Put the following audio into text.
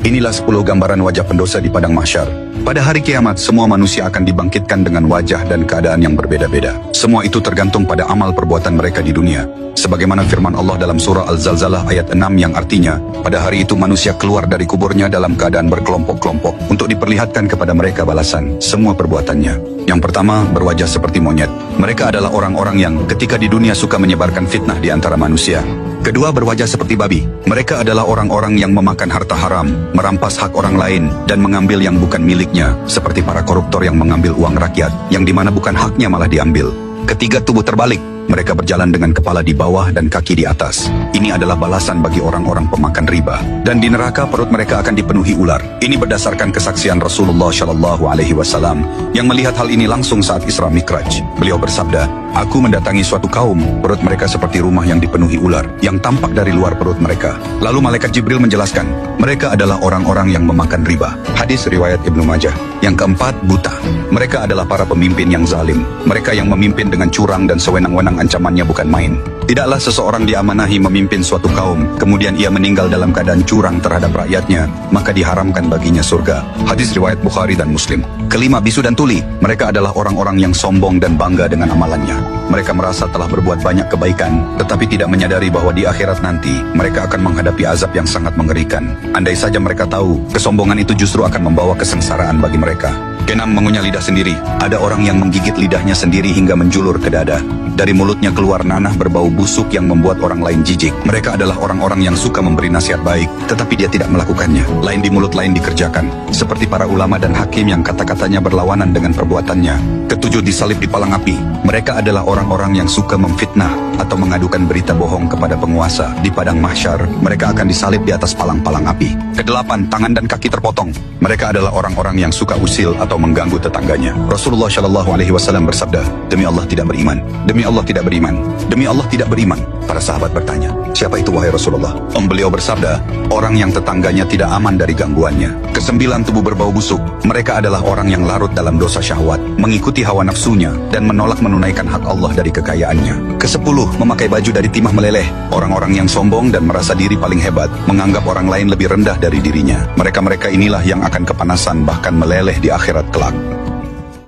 Inilah 10 gambaran wajah pendosa di padang mahsyar. Pada hari kiamat, semua manusia akan dibangkitkan dengan wajah dan keadaan yang berbeda-beda. Semua itu tergantung pada amal perbuatan mereka di dunia. Sebagaimana firman Allah dalam surah Al-Zalzalah ayat 6 yang artinya, pada hari itu manusia keluar dari kuburnya dalam keadaan berkelompok-kelompok untuk diperlihatkan kepada mereka balasan semua perbuatannya. Yang pertama, berwajah seperti monyet. Mereka adalah orang-orang yang ketika di dunia suka menyebarkan fitnah di antara manusia. Kedua, berwajah seperti babi. Mereka adalah orang-orang yang memakan harta haram, merampas hak orang lain, dan mengambil yang bukan miliknya, seperti para koruptor yang mengambil uang rakyat, yang dimana bukan haknya malah diambil. Ketiga, tubuh terbalik. Mereka berjalan dengan kepala di bawah dan kaki di atas. Ini adalah balasan bagi orang-orang pemakan riba. Dan di neraka perut mereka akan dipenuhi ular. Ini berdasarkan kesaksian Rasulullah Shallallahu Alaihi Wasallam yang melihat hal ini langsung saat Isra Mikraj. Beliau bersabda, "Aku mendatangi suatu kaum, perut mereka seperti rumah yang dipenuhi ular, yang tampak dari luar perut mereka." Lalu malaikat Jibril menjelaskan, mereka adalah orang-orang yang memakan riba. Hadis riwayat Ibnu Majah. Yang keempat, buta. Mereka adalah para pemimpin yang zalim. Mereka yang memimpin dengan curang dan sewenang-wenang, ancamannya bukan main. Tidaklah seseorang diamanahi memimpin suatu kaum, kemudian ia meninggal dalam keadaan curang terhadap rakyatnya, maka diharamkan baginya surga. Hadis riwayat Bukhari dan Muslim. Kelima, bisu dan tuli. Mereka adalah orang-orang yang sombong dan bangga dengan amalannya. Mereka merasa telah berbuat banyak kebaikan, tetapi tidak menyadari bahwa di akhirat nanti, mereka akan menghadapi azab yang sangat mengerikan. Andai saja mereka tahu, kesombongan itu justru akan membawa kesengsaraan bagi mereka. Keenam, mengunyah lidah sendiri. Ada orang yang menggigit lidahnya sendiri hingga menjulur ke dada. Dari mulutnya keluar nanah berbau busuk yang membuat orang lain jijik. Mereka adalah orang-orang yang suka memberi nasihat baik, tetapi dia tidak melakukannya. Lain di mulut, lain dikerjakan. Seperti para ulama dan hakim yang kata-katanya berlawanan dengan perbuatannya. Ketujuh, disalib di palang api. Mereka adalah orang-orang yang suka memfitnah atau mengadukan berita bohong kepada penguasa. Di padang mahsyar, mereka akan disalib di atas palang-palang api. Kedelapan, tangan dan kaki terpotong. Mereka adalah orang-orang yang suka usil atau mengganggu tetangganya. Rasulullah Shallallahu Alaihi Wasallam bersabda, "Demi Allah tidak beriman, demi Allah tidak beriman, demi Allah tidak beriman." Para sahabat bertanya, "Siapa itu wahai Rasulullah?" Beliau bersabda, "Orang yang tetangganya tidak aman dari gangguannya." Kesembilan, tubuh berbau busuk. Mereka adalah orang yang larut dalam dosa syahwat, mengikuti hawa nafsunya, dan menolak menunaikan hak Allah dari kekayaannya. Kesepuluh, memakai baju dari timah meleleh. Orang-orang yang sombong dan merasa diri paling hebat, menganggap orang lain lebih rendah dari dirinya. Mereka-mereka inilah yang akan kepanasan bahkan meleleh di akhirat kelak.